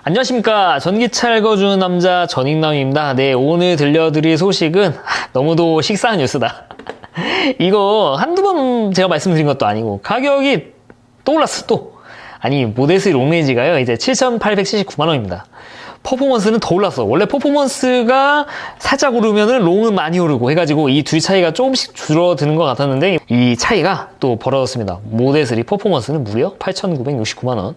안녕하십니까. 전기차 읽어주는 남자 전익남입니다. 네, 오늘 들려드릴 소식은 너무도 식상한 뉴스다. 이거 한두 번 제가 말씀드린 것도 아니고 가격이 또 올랐어 또. 아니 모델 3 롱레인지가요 이제 7,879만원입니다. 퍼포먼스는 더 올랐어. 원래 퍼포먼스가 살짝 오르면은 롱은 많이 오르고 해가지고 이 둘 차이가 조금씩 줄어드는 것 같았는데 이 차이가 또 벌어졌습니다. 모델 3 퍼포먼스는 무려 8,969만원.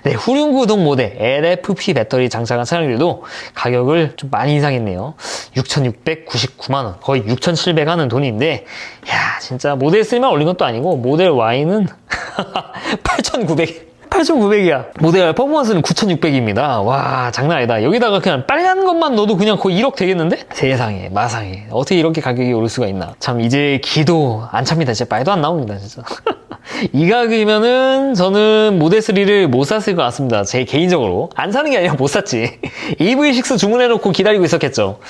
네, 후륜구동 모델 LFP 배터리 장착한 차량들도 가격을 좀 많이 인상했네요. 6,699만원. 거의 6,700 하는 돈인데, 야, 진짜 모델 3만 올린 것도 아니고 모델 Y는 8,900. 8,900이야. 모델 퍼포먼스는 9,600입니다. 와, 장난 아니다. 여기다가 그냥 빨간 것만 넣어도 그냥 거의 1억 되겠는데? 세상에, 마상에. 어떻게 이렇게 가격이 오를 수가 있나. 참, 이제 기도 안 찹니다. 진짜 말도 안 나옵니다, 진짜. 이 가격이면은 저는 모델 3를 못 샀을 것 같습니다. 제 개인적으로. 안 사는 게 아니라 못 샀지. EV6 주문해놓고 기다리고 있었겠죠.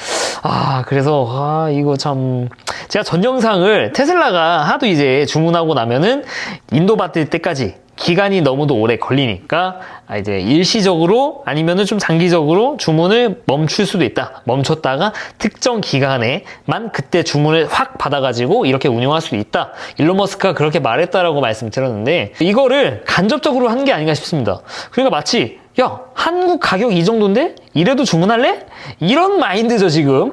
그래서, 이거 참. 제가 전 영상을 테슬라가 하도 이제 주문하고 나면은 인도 받을 때까지 기간이 너무도 오래 걸리니까 이제 일시적으로 아니면은 좀 장기적으로 주문을 멈출 수도 있다. 멈췄다가 특정 기간에만 그때 주문을 확 받아가지고 이렇게 운영할 수도 있다. 일론 머스크가 그렇게 말했다라고 말씀드렸는데 이거를 간접적으로 한 게 아닌가 싶습니다. 그러니까 마치 야, 한국 가격 이 정도인데? 이래도 주문할래? 이런 마인드죠, 지금.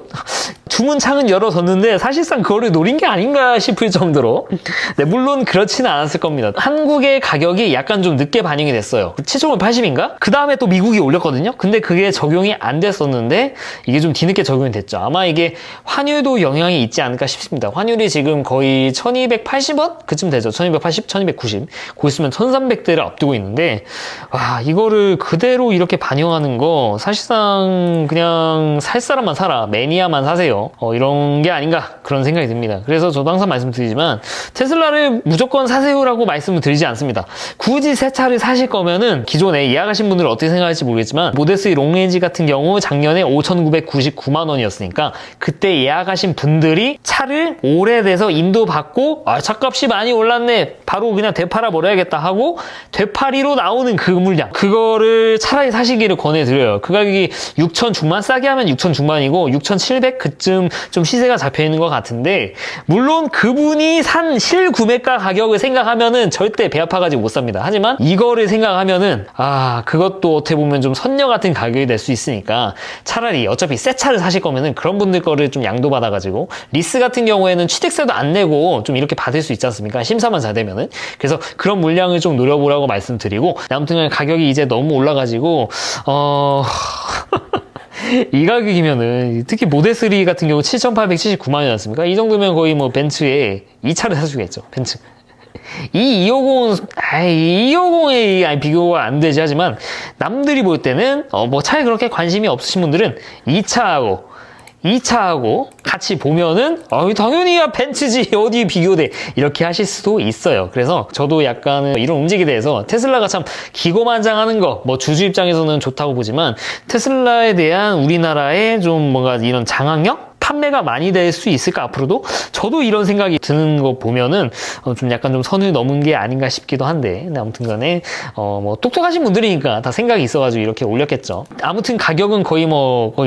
주문창은 열어뒀는데 사실상 그거를 노린 게 아닌가 싶을 정도로. 네, 물론 그렇지는 않았을 겁니다. 한국의 가격이 약간 좀 늦게 반영이 됐어요. 7,580인가? 그 다음에 또 미국이 올렸거든요? 근데 그게 적용이 안 됐었는데 이게 좀 뒤늦게 적용이 됐죠. 아마 이게 환율도 영향이 있지 않을까 싶습니다. 환율이 지금 거의 1,280원? 그쯤 되죠. 1,280, 1,290. 곧 있으면 1,300대를 앞두고 있는데 와, 이거를 그대로 이렇게 반영하는 거 사실상 그냥 살 사람만 사라. 매니아만 사세요. 이런 게 아닌가 그런 생각이 듭니다. 그래서 저도 항상 말씀드리지만 테슬라를 무조건 사세요라고 말씀을 드리지 않습니다. 굳이 새 차를 사실 거면은 기존에 예약하신 분들은 어떻게 생각할지 모르겠지만 모델 3 롱레인지 같은 경우 작년에 5,999만 원이었으니까 그때 예약하신 분들이 차를 오래돼서 인도받고 차값이 많이 올랐네 바로 그냥 되팔아 버려야겠다 하고 되팔이로 나오는 그 물량 그거를 차라리 사시기를 권해드려요. 그 가격이 6,000 중반 싸게 하면 6,000 중반이고 6,700 그쯤 좀 시세가 잡혀있는 것 같은데 물론 그분이 산 실구매가 가격을 생각하면은 절대 배 아파가지고 못 삽니다. 하지만 이거를 생각하면은 그것도 어떻게 보면 좀 선녀 같은 가격이 될 수 있으니까 차라리 어차피 새 차를 사실 거면은 그런 분들 거를 좀 양도받아가지고 리스 같은 경우에는 취득세도 안 내고 좀 이렇게 받을 수 있지 않습니까? 심사만 잘 되면은. 그래서 그런 물량을 좀 노려보라고 말씀드리고 아무튼 가격이 이제 너무 올라가지고 이 가격이면은 특히 모델 3 같은 경우 7,879만 원이지 않습니까? 이 정도면 거의 뭐 벤츠에 이 차를 살 수가 있죠. 벤츠. 이 250에 비교가 안 되지 하지만 남들이 볼 때는 뭐 차에 그렇게 관심이 없으신 분들은 이 차하고 같이 보면은 당연히 벤츠지 어디 비교돼 이렇게 하실 수도 있어요. 그래서 저도 약간 이런 움직임에 대해서 테슬라가 참 기고만장하는 거 뭐 주주 입장에서는 좋다고 보지만 테슬라에 대한 우리나라의 좀 뭔가 이런 장악력? 판매가 많이 될 수 있을까 앞으로도? 저도 이런 생각이 드는 거 보면은 좀 약간 좀 선을 넘은 게 아닌가 싶기도 한데 아무튼 간에 뭐 똑똑하신 분들이니까 다 생각이 있어가지고 이렇게 올렸겠죠. 아무튼 가격은 거의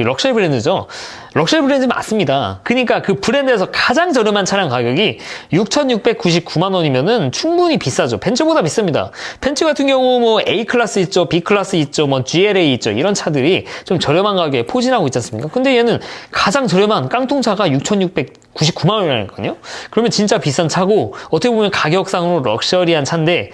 럭셔리 브랜드죠. 럭셔리 브랜드 맞습니다. 그러니까 그 브랜드에서 가장 저렴한 차량 가격이 6,699만 원이면은 충분히 비싸죠. 벤츠보다 비쌉니다. 벤츠 같은 경우 뭐 A 클래스 있죠, B 클래스 있죠, 뭐 GLA 있죠. 이런 차들이 좀 저렴한 가격에 포진하고 있지 않습니까? 근데 얘는 가장 저렴한 깡통차가 6,699만 원이라니까요. 그러면 진짜 비싼 차고 어떻게 보면 가격상으로 럭셔리한 차인데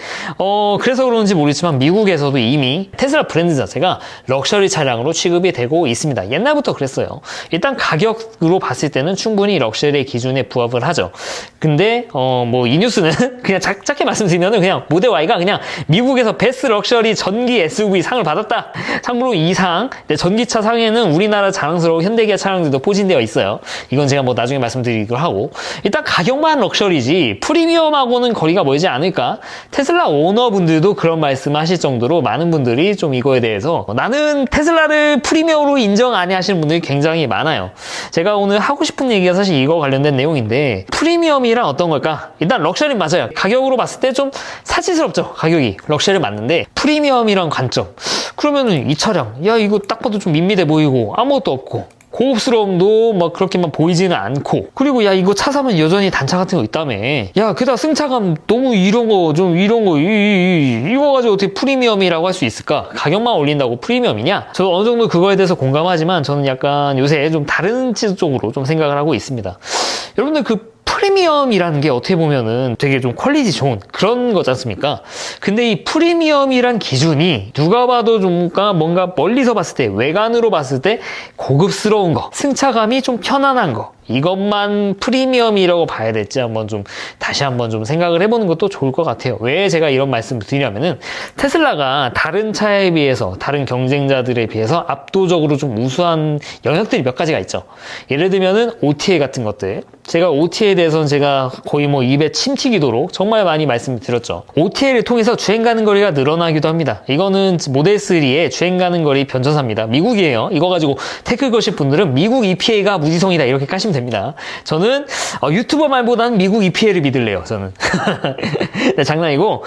그래서 그런지 모르겠지만 미국에서도 이미 테슬라 브랜드 자체가 럭셔리 차량으로 취급이 되고 있습니다. 옛날부터 그랬어요. 일단 가격으로 봤을 때는 충분히 럭셔리의 기준에 부합을 하죠. 근데 뭐 이 뉴스는 그냥 짧게 말씀드리면 그냥 모델 Y가 그냥 미국에서 베스트 럭셔리 전기 SUV 상을 받았다. 참고로 이 상 전기차 상에는 우리나라 자랑스러운 현대기아 차량들도 포진되어 있어요. 이건 제가 뭐 나중에 말씀드리기로 하고 일단 가격만 럭셔리지 프리미엄하고는 거리가 멀지 않을까. 테슬라 오너분들도 그런 말씀하실 정도로 많은 분들이 좀 이거에 대해서 나는 테슬라를 프리미엄으로 인정 안 하시는 분들이 굉장히 많아요. 많아요. 제가 오늘 하고 싶은 얘기가 사실 이거 관련된 내용인데, 프리미엄이란 어떤 걸까? 일단 럭셔리 맞아요. 가격으로 봤을 때 좀 사치스럽죠, 가격이. 럭셔리 맞는데 프리미엄이란 관점, 그러면은 이 차량, 야 이거 딱 봐도 좀 밋밋해 보이고 아무것도 없고 고급스러움도 막 그렇게만 보이지는 않고, 그리고 야 이거 차 사면 여전히 단차 같은 거 있다며, 야 게다가 승차감 너무 이런 거 이거 가지고 어떻게 프리미엄이라고 할 수 있을까? 가격만 올린다고 프리미엄이냐? 저도 어느 정도 그거에 대해서 공감하지만 저는 약간 요새 좀 다른 쪽으로 좀 생각을 하고 있습니다. 여러분들 그 프리미엄이라는 게 어떻게 보면은 되게 좀 퀄리티 좋은 그런 거지 않습니까? 근데 이 프리미엄이란 기준이 누가 봐도 좀 뭔가 멀리서 봤을 때, 외관으로 봤을 때 고급스러운 거, 승차감이 좀 편안한 거, 이것만 프리미엄이라고 봐야 될지 다시 한번 좀 생각을 해보는 것도 좋을 것 같아요. 왜 제가 이런 말씀을 드리냐면은, 테슬라가 다른 차에 비해서, 다른 경쟁자들에 비해서 압도적으로 좀 우수한 영역들이 몇 가지가 있죠. 예를 들면은 OTA 같은 것들. 제가 OTA에 대해서는 제가 거의 입에 침 튀기도록 정말 많이 말씀을 드렸죠. OTA를 통해서 주행 가는 거리가 늘어나기도 합니다. 이거는 모델 3의 주행 가는 거리 변천사입니다. 미국이에요. 이거 가지고 태클 거실 분들은 미국 EPA가 무지성이다 이렇게 까시면 됩니다. 저는 유튜버 말보다는 미국 EPA를 믿을래요. 저는. 네, 장난이고,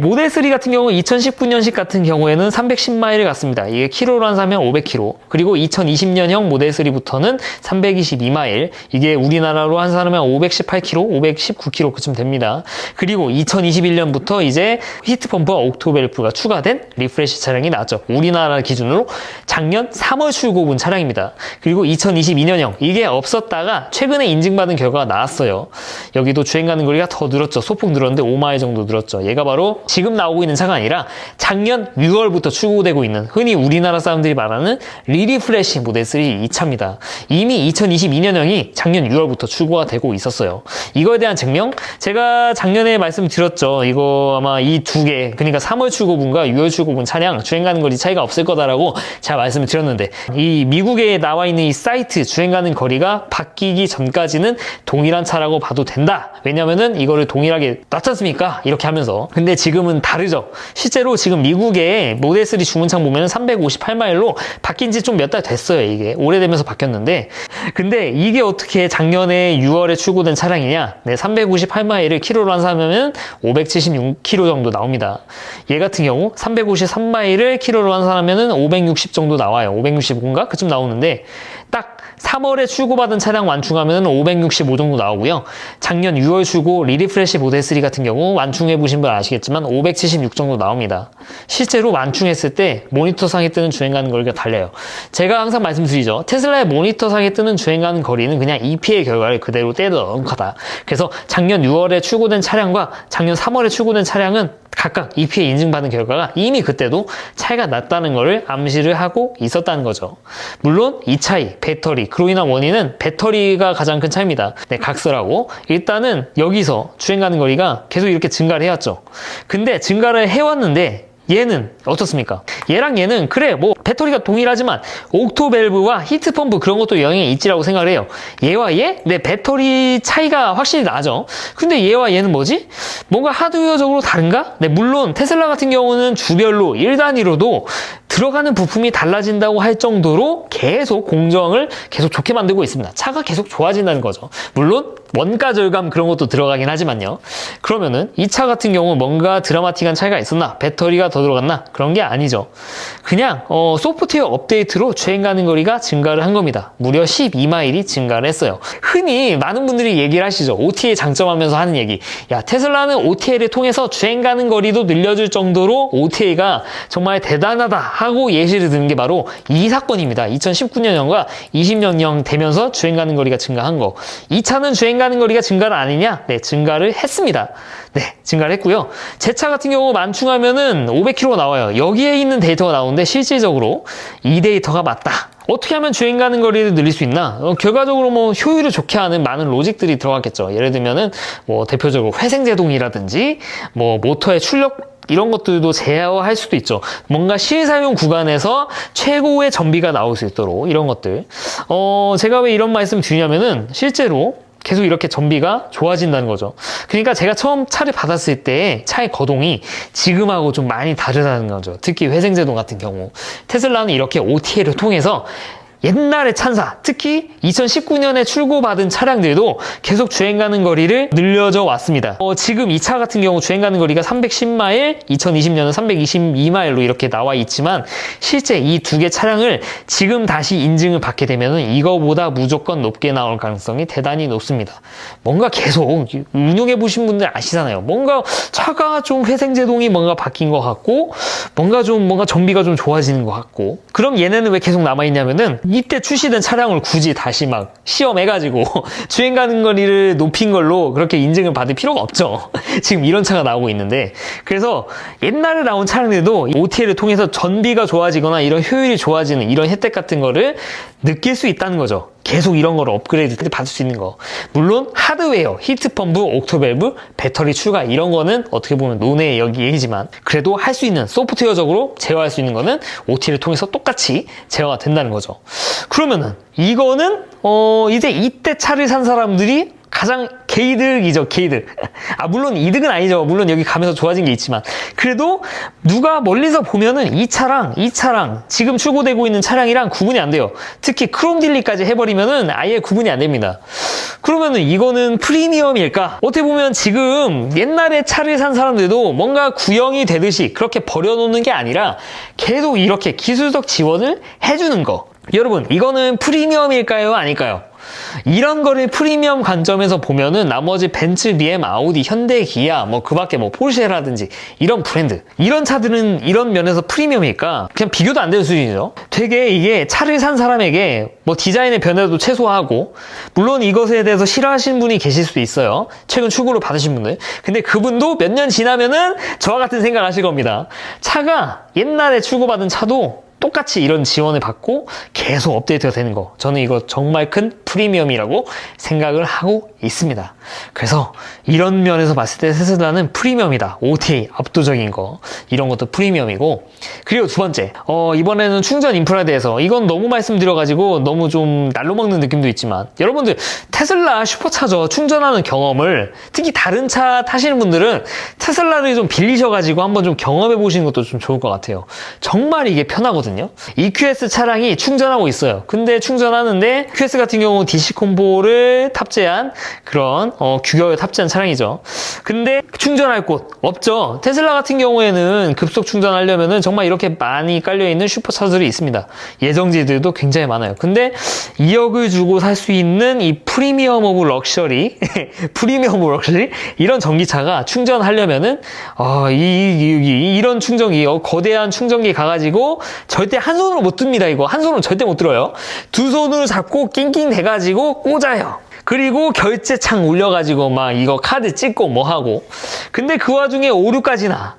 모델 3 같은 경우 2019년식 같은 경우에는 310마일을 갔습니다. 이게 키로로 환산하면 500km. 그리고 2020년형 모델 3부터는 322마일. 이게 우리나라로 환산하면 518km, 519km 그쯤 됩니다. 그리고 2021년부터 이제 히트펌프와 옥토벨프가 추가된 리프레시 차량이 나왔죠. 우리나라 기준으로 작년 3월 출고분 차량입니다. 그리고 2022년형, 이게 없었다가 최근에 인증받은 결과가 나왔어요. 여기도 주행 가는 거리가 더 늘었죠. 소폭 늘었는데 5마일 정도 늘었죠. 얘가 바로 지금 나오고 있는 차가 아니라 작년 6월부터 출고되고 있는, 흔히 우리나라 사람들이 말하는 리리프레시 모델 3 이 차입니다. 이미 2022년형이 작년 6월부터 출고가 되고 있었어요. 이거에 대한 증명, 제가 작년에 말씀드렸죠. 이거 아마 이 두 개, 그러니까 3월 출고분과 6월 출고분 차량 주행 가는 거리 차이가 없을 거다라고 제가 말씀을 드렸는데, 이 미국에 나와 있는 이 사이트 주행 가는 거리가 바뀌기 전까지는 동일한 차라고 봐도 된다. 왜냐면은 이거를 동일하게 놨지 않습니까? 이렇게 하면서. 근데 지금은 다르죠. 실제로 지금 미국의 모델 3 주문창 보면은 358마일로 바뀐 지 좀 몇 달 됐어요. 이게 오래되면서 바뀌었는데, 근데 이게 어떻게 작년에 6월에 출고된 차량이냐? 네, 358마일을 키로로 환산하면 576km 정도 나옵니다. 얘 같은 경우 353마일을 키로로 환산하면 560 정도 나와요. 565인가? 그쯤 나오는데, 딱 3월에 출고받은 차량 완충하면 565 정도 나오고요. 작년 6월 출고 리리프레시 모델 3 같은 경우 완충해보신 분 아시겠지만 576 정도 나옵니다. 실제로 완충했을 때 모니터상에 뜨는 주행 가는 거리가 달라요. 제가 항상 말씀드리죠. 테슬라의 모니터상에 뜨는 주행 가는 거리는 그냥 EPA 결과를 그대로 떼넣은 거다. 그래서 작년 6월에 출고된 차량과 작년 3월에 출고된 차량은 각각 EPA 인증받은 결과가 이미 그때도 차이가 났다는 것을 암시를 하고 있었다는 거죠. 물론 이 차이, 배터리, 그로 인한 원인은 배터리가 가장 큰 차이입니다. 네, 각설하고 일단은 여기서 주행 가는 거리가 계속 이렇게 증가를 해왔죠. 근데 증가를 해왔는데 얘는 어떻습니까? 얘랑 얘는 그래 배터리가 동일하지만 옥토밸브와 히트펌프 그런 것도 영향이 있지라고 생각을 해요. 얘와 얘? 네, 배터리 차이가 확실히 나죠. 근데 얘와 얘는 뭐지? 뭔가 하드웨어적으로 다른가? 네, 물론 테슬라 같은 경우는 주별로 1단위로도 들어가는 부품이 달라진다고 할 정도로 계속 공정을 계속 좋게 만들고 있습니다. 차가 계속 좋아진다는 거죠. 물론 원가 절감 그런 것도 들어가긴 하지만요. 그러면은 이 차 같은 경우 뭔가 드라마틱한 차이가 있었나? 배터리가 더 들어갔나? 그런 게 아니죠. 그냥 소프트웨어 업데이트로 주행 가는 거리가 증가를 한 겁니다. 무려 12마일이 증가를 했어요. 흔히 많은 분들이 얘기를 하시죠. OTA 장점하면서 하는 얘기. 야, 테슬라는 OTA를 통해서 주행 가는 거리도 늘려줄 정도로 OTA가 정말 대단하다 하고 예시를 드는 게 바로 이 사건입니다. 2019년형과 20년형 되면서 주행 가는 거리가 증가한 거. 이 차는 주행 가는 거리가 증가를 안 했냐? 네, 증가를 했습니다. 네, 증가를 했고요. 제 차 같은 경우 만충하면은 500km 나와요. 여기에 있는 데이터가 나오는데 실질적으로 이 데이터가 맞다. 어떻게 하면 주행 가는 거리를 늘릴 수 있나? 결과적으로 효율을 좋게 하는 많은 로직들이 들어갔겠죠. 예를 들면은 대표적으로 회생제동이라든지 모터의 출력 이런 것들도 제어할 수도 있죠. 뭔가 실사용 구간에서 최고의 전비가 나올 수 있도록 이런 것들. 제가 왜 이런 말씀 드리냐면은 실제로 계속 이렇게 전비가 좋아진다는 거죠. 그러니까 제가 처음 차를 받았을 때 차의 거동이 지금하고 좀 많이 다르다는 거죠. 특히 회생제동 같은 경우. 테슬라는 이렇게 OTA를 통해서 옛날의 찬사, 특히 2019년에 출고받은 차량들도 계속 주행 가는 거리를 늘려져 왔습니다. 지금 이 차 같은 경우 주행 가는 거리가 310마일, 2020년은 322마일로 이렇게 나와 있지만 실제 이 두 개 차량을 지금 다시 인증을 받게 되면 이거보다 무조건 높게 나올 가능성이 대단히 높습니다. 뭔가 계속 운용해 보신 분들 아시잖아요. 뭔가 차가 좀 회생제동이 뭔가 바뀐 것 같고 뭔가 정비가 좀 좋아지는 것 같고, 그럼 얘네는 왜 계속 남아있냐면은 이때 출시된 차량을 굳이 다시 막 시험해가지고 주행 가는 거리를 높인 걸로 그렇게 인증을 받을 필요가 없죠. 지금 이런 차가 나오고 있는데, 그래서 옛날에 나온 차량들도 OTA를 통해서 전비가 좋아지거나 이런 효율이 좋아지는 이런 혜택 같은 거를 느낄 수 있다는 거죠. 계속 이런 거를 업그레이드 받을 수 있는 거. 물론 하드웨어, 히트펌프, 옥토밸브, 배터리 추가 이런 거는 어떻게 보면 논의 여기이지만 그래도 할 수 있는 소프트웨어적으로 제어할 수 있는 거는 OTA를 통해서 똑같이 제어가 된다는 거죠. 그러면은 이거는 이제 이때 차를 산 사람들이 가장 개이득이죠, 개이득. 물론 이득은 아니죠. 물론 여기 가면서 좋아진 게 있지만. 그래도 누가 멀리서 보면은 이 차랑, 지금 출고되고 있는 차량이랑 구분이 안 돼요. 특히 크롬 딜리까지 해버리면은 아예 구분이 안 됩니다. 그러면은 이거는 프리미엄일까? 어떻게 보면 지금 옛날에 차를 산 사람들도 뭔가 구형이 되듯이 그렇게 버려놓는 게 아니라 계속 이렇게 기술적 지원을 해주는 거. 여러분, 이거는 프리미엄일까요? 아닐까요? 이런 거를 프리미엄 관점에서 보면은 나머지 벤츠, BM, 아우디, 현대, 기아, 그 밖에 포르쉐라든지 이런 브랜드, 이런 차들은 이런 면에서 프리미엄일까? 그냥 비교도 안 되는 수준이죠. 되게 이게 차를 산 사람에게 디자인의 변화도 최소화하고, 물론 이것에 대해서 싫어하시는 분이 계실 수도 있어요. 최근 출고를 받으신 분들. 근데 그분도 몇 년 지나면은 저와 같은 생각 하실 겁니다. 차가 옛날에 출고받은 차도 똑같이 이런 지원을 받고 계속 업데이트가 되는 거, 저는 이거 정말 큰 프리미엄이라고 생각을 하고 있습니다. 그래서 이런 면에서 봤을 때 테슬라는 프리미엄이다. OTA 압도적인 거, 이런 것도 프리미엄이고. 그리고 두 번째, 이번에는 충전 인프라에 대해서 이건 너무 말씀드려가지고 너무 좀 날로 먹는 느낌도 있지만, 여러분들 테슬라 슈퍼차저 충전하는 경험을, 특히 다른 차 타시는 분들은 테슬라를 좀 빌리셔가지고 한번 좀 경험해 보시는 것도 좀 좋을 것 같아요. 정말 이게 편하거든요. EQS 차량이 충전하고 있어요. 근데 충전하는데 EQS 같은 경우 DC 콤보를 탑재한 그런 규격을 탑재한 차량이죠. 근데 충전할 곳 없죠. 테슬라 같은 경우에는 급속 충전하려면은 정말 이렇게 많이 깔려있는 슈퍼차들이 있습니다. 예정지들도 굉장히 많아요. 근데 2억을 주고 살 수 있는 이 프리미엄 오브 럭셔리 프리미엄 오브 럭셔리 이런 전기차가 충전하려면은 이런 충전기, 거대한 충전기 가가지고 절대 한 손으로 못 듭니다. 이거 한 손으로 절대 못 들어요. 두 손으로 잡고 낑낑 대가지고 꽂아요. 그리고 결제창 올려가지고 이거 카드 찍고 하고. 근데 그 와중에 오류까지나.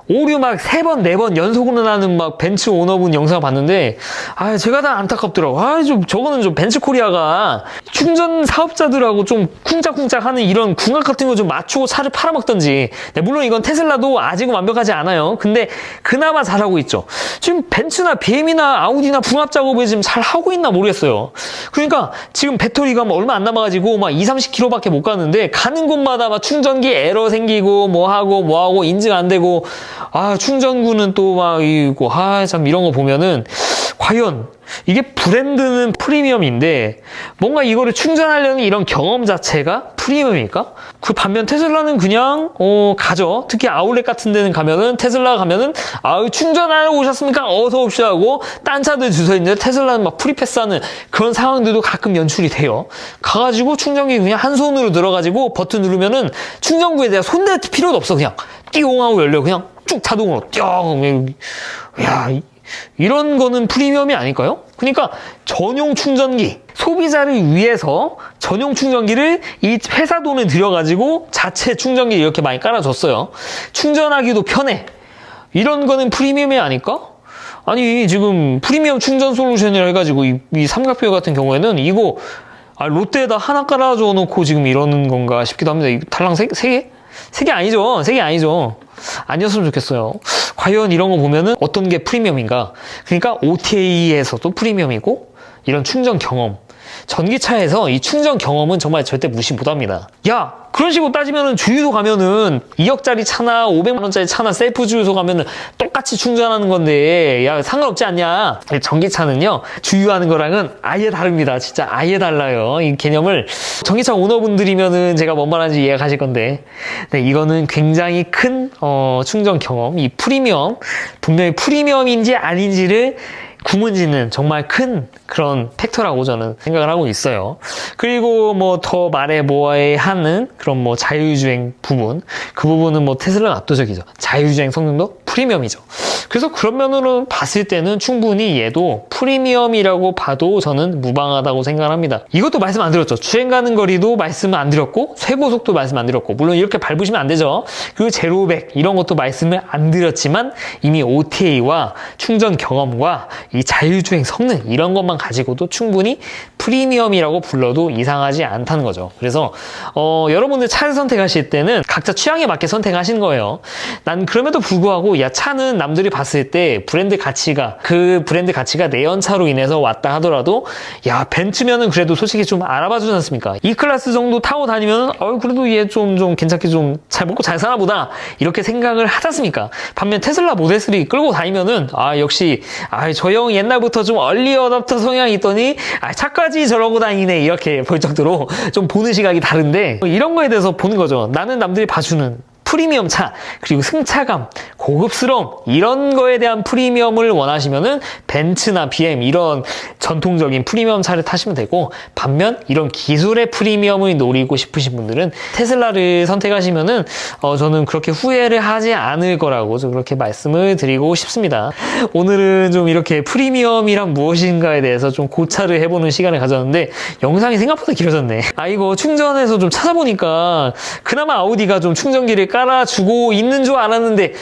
오류 3번, 4번 연속으로 나는 벤츠 오너분 영상을 봤는데, 제가 다 안타깝더라고. 저거는 좀 벤츠 코리아가 충전 사업자들하고 좀 쿵짝쿵짝 하는 이런 궁합 같은 거 좀 맞추고 차를 팔아먹던지. 네, 물론 이건 테슬라도 아직은 완벽하지 않아요. 근데 그나마 잘하고 있죠. 지금 벤츠나 BM이나 아우디나 궁합 작업을 지금 잘 하고 있나 모르겠어요. 그러니까 지금 배터리가 얼마 안 남아가지고 20-30km밖에 못 가는데, 가는 곳마다 충전기 에러 생기고 뭐하고 인증 안 되고, 충전구는 또 참 이런 거 보면은 과연 이게 브랜드는 프리미엄인데 뭔가 이거를 충전하려는 이런 경험 자체가 프리미엄일까? 그 반면 테슬라는 그냥 가죠. 특히 아울렛 같은 데는 가면은, 테슬라 가면은 충전하러 오셨습니까? 어서 옵시다 하고 딴 차들 주서 있는데 테슬라는 프리패스하는 그런 상황들도 가끔 연출이 돼요. 가가지고 충전기 그냥 한 손으로 들어가지고 버튼 누르면은 충전구에 대해 손댈 필요도 없어. 그냥 띠용 하고 열려. 그냥 쭉 자동으로 띵. 야, 이런 거는 프리미엄이 아닐까요? 그러니까 전용 충전기, 소비자를 위해서 전용 충전기를 이 회사 돈을 들여가지고 자체 충전기 이렇게 많이 깔아줬어요. 충전하기도 편해. 이런 거는 프리미엄이 아닐까? 아니, 지금 프리미엄 충전 솔루션이라 해가지고 이 삼각표 같은 경우에는 이거 롯데에다 하나 깔아줘 놓고 지금 이러는 건가 싶기도 합니다. 이 달랑 세 개? 세 개 아니죠. 세 개 아니죠. 아니었으면 좋겠어요. 과연 이런 거 보면은 어떤 게 프리미엄인가? 그러니까 OTA에서도 프리미엄이고, 이런 충전 경험, 전기차에서 이 충전 경험은 정말 절대 무시 못합니다. 야, 그런 식으로 따지면은 주유소 가면은 2억짜리 차나 500만 원짜리 차나 셀프 주유소 가면은 똑같이 충전하는 건데, 야, 상관없지 않냐? 전기차는요, 주유하는 거랑은 아예 다릅니다. 진짜 아예 달라요. 이 개념을 전기차 오너분들이면은 제가 뭔 말하는지 이해가실 건데, 네, 이거는 굉장히 큰 충전 경험, 이 프리미엄, 분명히 프리미엄인지 아닌지를 구문짓는 정말 큰 그런 팩터라고 저는 생각을 하고 있어요. 그리고 뭐 더 말해 뭐해 하는 그런 뭐 자율주행 부분, 그 부분은 뭐 테슬라가 압도적이죠. 자율주행 성능도 프리미엄이죠. 그래서 그런 면으로 봤을 때는 충분히 얘도 프리미엄이라고 봐도 저는 무방하다고 생각을 합니다. 이것도 말씀 안 드렸죠. 주행 가는 거리도 말씀 안 드렸고, 최고속도 말씀 안 드렸고, 물론 이렇게 밟으시면 안 되죠. 그리고 제로백 이런 것도 말씀을 안 드렸지만, 이미 OTA와 충전 경험과 이 자율주행 성능 이런 것만 가지고도 충분히 프리미엄이라고 불러도 이상하지 않다는 거죠. 그래서 여러분들 차를 선택하실 때는 각자 취향에 맞게 선택하시는 거예요. 난 그럼에도 불구하고 야, 차는 남들이 봤을 때 브랜드 가치가, 그 브랜드 가치가 내연차로 인해서 왔다 하더라도, 야, 벤츠면은 그래도 솔직히 좀 알아봐 주지 않습니까? E클래스 정도 타고 다니면은 그래도 얘 좀 괜찮게 좀 잘 먹고 잘 사나 보다 이렇게 생각을 하지 않습니까? 반면 테슬라 모델 3 끌고 다니면은 역시 저 형 옛날부터 좀 얼리 어답터 성향이 있더니 차까지 저러고 다니네 이렇게 볼 정도로 좀 보는 시각이 다른데, 이런 거에 대해서 보는 거죠. 나는 남들이 봐주는 프리미엄 차, 그리고 승차감, 고급스러움 이런 거에 대한 프리미엄을 원하시면은 벤츠나 BM 이런 전통적인 프리미엄 차를 타시면 되고, 반면 이런 기술의 프리미엄을 노리고 싶으신 분들은 테슬라를 선택하시면은 저는 그렇게 후회를 하지 않을 거라고 좀 그렇게 말씀을 드리고 싶습니다. 오늘은 좀 이렇게 프리미엄이란 무엇인가에 대해서 좀 고찰을 해보는 시간을 가졌는데 영상이 생각보다 길어졌네. 이거 충전해서 좀 찾아보니까 그나마 아우디가 좀 충전기를 깔아주고 있는 줄 알았는데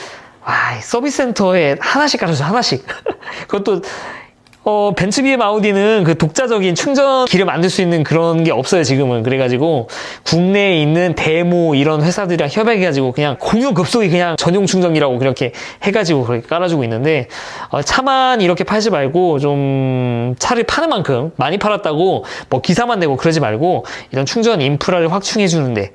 서비스 센터에 하나씩 깔아줘, 하나씩. 그것도 벤츠, BM, 아우디는 그 독자적인 충전기를 만들 수 있는 그런 게 없어요, 지금은. 그래가지고, 국내에 있는 데모 이런 회사들이랑 협약해가지고, 그냥 공유 급속이 그냥 전용 충전기라고 그렇게 해가지고 그렇게 깔아주고 있는데, 차만 이렇게 팔지 말고, 좀, 차를 파는 만큼 많이 팔았다고, 뭐 기사만 내고 그러지 말고, 이런 충전 인프라를 확충해주는데,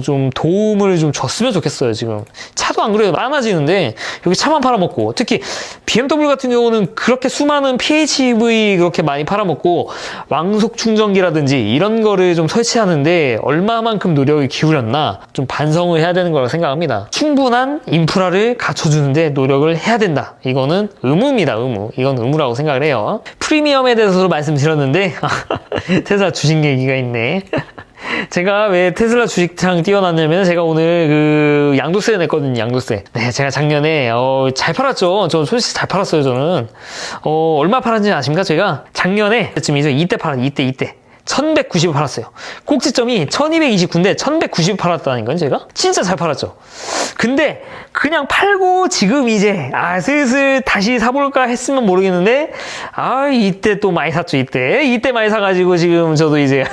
좀 도움을 좀 줬으면 좋겠어요, 지금. 차도 안 그래도 많아지는데, 여기 차만 팔아먹고, 특히 BMW 같은 경우는 그렇게 수많은 PHEV 그렇게 많이 팔아먹고 왕속 충전기라든지 이런 거를 좀 설치하는데 얼마만큼 노력을 기울였나 좀 반성을 해야 되는 거라고 생각합니다. 충분한 인프라를 갖춰주는데 노력을 해야 된다. 이거는 의무입니다, 의무. 이건 의무라고 생각을 해요. 프리미엄에 대해서도 말씀드렸는데 테슬라 주식 얘기가 있네. 제가 왜 테슬라 주식창 띄워놨냐면, 제가 오늘 그 양도세 냈거든요, 양도세. 네, 제가 작년에 잘 팔았죠. 저 솔직히 잘 팔았어요, 저는. 얼마 팔았는지 아십니까? 제가 작년에 쯤이죠. 이때 1190을 팔았어요. 꼭지점이 1229인데 1190을 팔았다니까요, 제가. 진짜 잘 팔았죠. 근데 그냥 팔고 지금 이제 슬슬 다시 사볼까 했으면 모르겠는데 이때 또 많이 샀죠. 이때 많이 사가지고 지금 저도 이제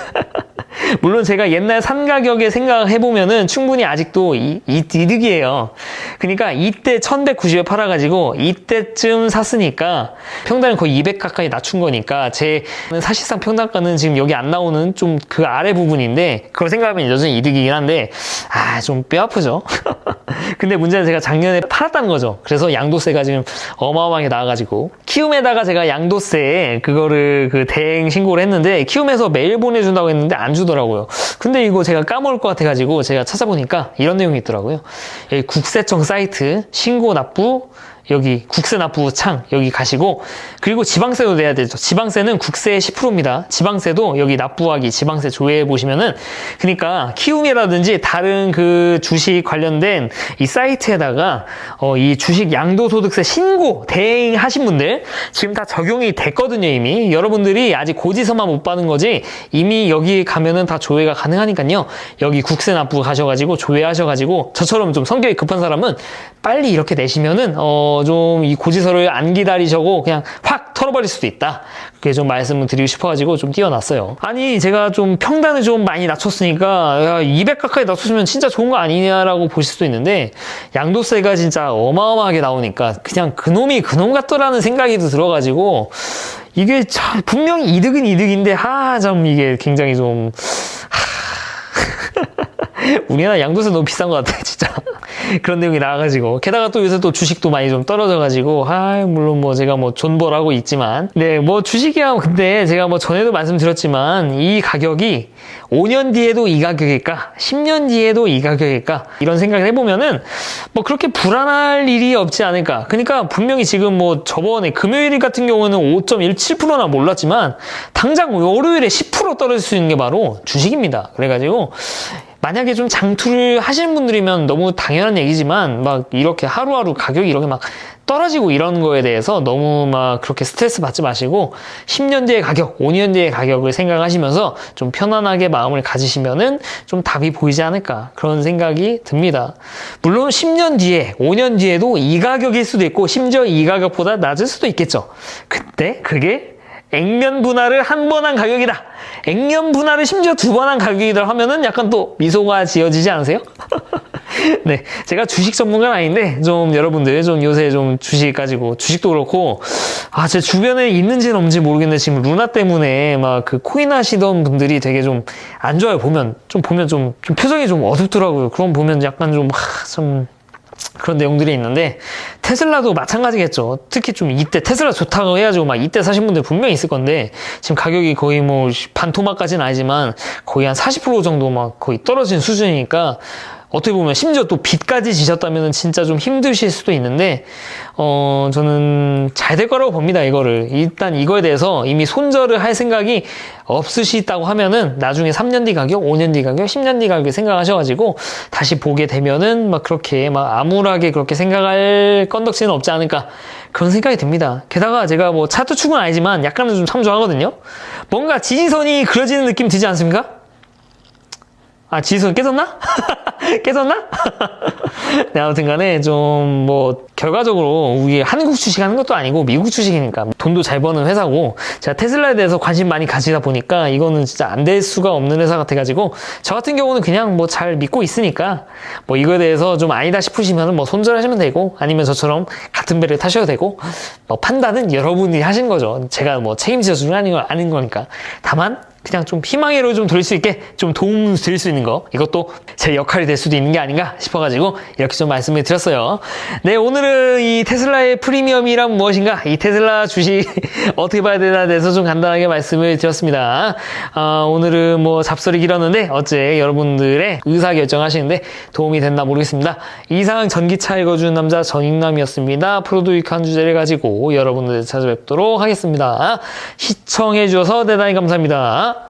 물론 제가 옛날 산 가격에 생각해보면은 충분히 아직도 이득이에요. 그러니까 이때 1190에 팔아가지고 이때쯤 샀으니까 평단을 거의 200 가까이 낮춘 거니까 제 사실상 평단가는 지금 여기 안 나오는 좀 그 아래 부분인데, 그걸 생각하면 여전히 이득이긴 한데 좀 뼈 아프죠. 근데 문제는 제가 작년에 팔았다는 거죠. 그래서 양도세가 지금 어마어마하게 나와가지고, 키움에다가 제가 양도세 그거를 그 대행 신고를 했는데 키움에서 메일 보내준다고 했는데 안 주더라고요. 근데 이거 제가 까먹을 것 같아가지고 제가 찾아보니까 이런 내용이 있더라고요. 여기 국세청 사이트 신고 납부, 여기 국세 납부 창 여기 가시고, 그리고 지방세도 내야 되죠. 지방세는 국세의 10%입니다. 지방세도 여기 납부하기 지방세 조회해 보시면은, 그러니까 키움이라든지 다른 그 주식 관련된 이 사이트에다가 이 주식 양도소득세 신고 대행하신 분들 지금 다 적용이 됐거든요. 이미 여러분들이 아직 고지서만 못 받은 거지 이미 여기 가면은 다 조회가 가능하니까요. 여기 국세 납부 가셔가지고 조회하셔가지고, 저처럼 좀 성격이 급한 사람은 빨리 이렇게 내시면은 좀 이 고지서를 안 기다리셔고 그냥 확 털어버릴 수도 있다. 그렇게 좀 말씀을 드리고 싶어가지고 좀 띄워놨어요. 아니, 제가 좀 평단을 좀 많이 낮췄으니까 200 가까이 낮췄으면 진짜 좋은 거 아니냐라고 보실 수도 있는데, 양도세가 진짜 어마어마하게 나오니까 그냥 그놈이 그놈 같더라는 생각이 들어가지고 이게 분명히 이득은 이득인데, 참 이게 굉장히 좀, 우리나라 양도세 너무 비싼 것 같아, 진짜. 그런 내용이 나와가지고. 게다가 또 요새 또 주식도 많이 좀 떨어져가지고, 물론 뭐 제가 뭐 존버라고 있지만, 네, 뭐 주식이야, 근데 제가 뭐 전에도 말씀드렸지만, 이 가격이 5년 뒤에도 이 가격일까? 10년 뒤에도 이 가격일까? 이런 생각을 해보면은, 뭐 그렇게 불안할 일이 없지 않을까? 그러니까 분명히 지금 뭐 저번에 금요일 같은 경우는 5.17%나 몰랐지만, 당장 월요일에 10% 떨어질 수 있는 게 바로 주식입니다. 그래가지고, 만약에 좀 장투를 하시는 분들이면 너무 당연한 얘기지만 막 이렇게 하루하루 가격이 이렇게 막 떨어지고 이런 거에 대해서 너무 막 그렇게 스트레스 받지 마시고 10년 뒤의 가격, 5년 뒤의 가격을 생각하시면서 좀 편안하게 마음을 가지시면은 좀 답이 보이지 않을까 그런 생각이 듭니다. 물론 10년 뒤에, 5년 뒤에도 이 가격일 수도 있고 심지어 이 가격보다 낮을 수도 있겠죠. 그때 그게 액면 분할을 한 번 한 가격이다. 액면 분할을 심지어 2번 한 가격이다 하면은 약간 또 미소가 지어지지 않으세요? 네. 제가 주식 전문가는 아닌데, 좀 여러분들 좀 요새 좀 주식 가지고, 주식도 그렇고, 제 주변에 있는지는 없는지 모르겠는데, 지금 루나 때문에 막 그 코인 하시던 분들이 되게 좀 안 좋아요. 보면 좀 표정이 좀 어둡더라고요. 그럼 보면 약간 좀 그런 내용들이 있는데 테슬라도 마찬가지겠죠. 특히 좀 이때 테슬라 좋다고 해가지고 막 이때 사신 분들 분명히 있을 건데 지금 가격이 거의 뭐 반토막까지는 아니지만 거의 한 40% 정도 막 거의 떨어진 수준이니까 어떻게 보면 심지어 또 빚까지 지셨다면 진짜 좀 힘드실 수도 있는데 저는 잘 될 거라고 봅니다. 이거를 일단 이거에 대해서 이미 손절을 할 생각이 없으시다고 하면은 나중에 3년 뒤 가격, 5년 뒤 가격, 10년 뒤 가격 생각하셔가지고 다시 보게 되면은 막 그렇게 막 암울하게 그렇게 생각할 건덕지는 없지 않을까 그런 생각이 듭니다. 게다가 제가 뭐 차트 축은 아니지만 약간은 좀 참조하거든요. 뭔가 지지선이 그려지는 느낌 들지 않습니까? 지지선 깨졌나? 깨졌나? 네, 아무튼 간에 좀 결과적으로 우리 한국 주식 하는 것도 아니고 미국 주식이니까 돈도 잘 버는 회사고 제가 테슬라에 대해서 관심 많이 가지다 보니까 이거는 진짜 안 될 수가 없는 회사 같아가지고 저 같은 경우는 그냥 잘 믿고 있으니까 이거에 대해서 좀 아니다 싶으시면 손절하시면 되고 아니면 저처럼 같은 배를 타셔도 되고 판단은 여러분이 하시는 거죠. 제가 책임져 주는 아닌 거니까. 다만 그냥 좀 희망으로 좀 돌릴 수 있게 좀 도움 드릴 수 있는 거 이것도 제 역할이 될 수도 있는 게 아닌가 싶어가지고 이렇게 좀 말씀을 드렸어요. 네, 오늘은 이 테슬라의 프리미엄이란 무엇인가 이 테슬라 주식 어떻게 봐야 되나에 대해서 좀 간단하게 말씀을 드렸습니다. 오늘은 잡설이 길었는데 어째 여러분들의 의사결정 하시는데 도움이 됐나 모르겠습니다. 이상 전기차 읽어주는 남자 전익남이었습니다. 앞으로도 유익한 주제를 가지고 여러분들 찾아뵙도록 하겠습니다. 시청해주셔서 대단히 감사합니다.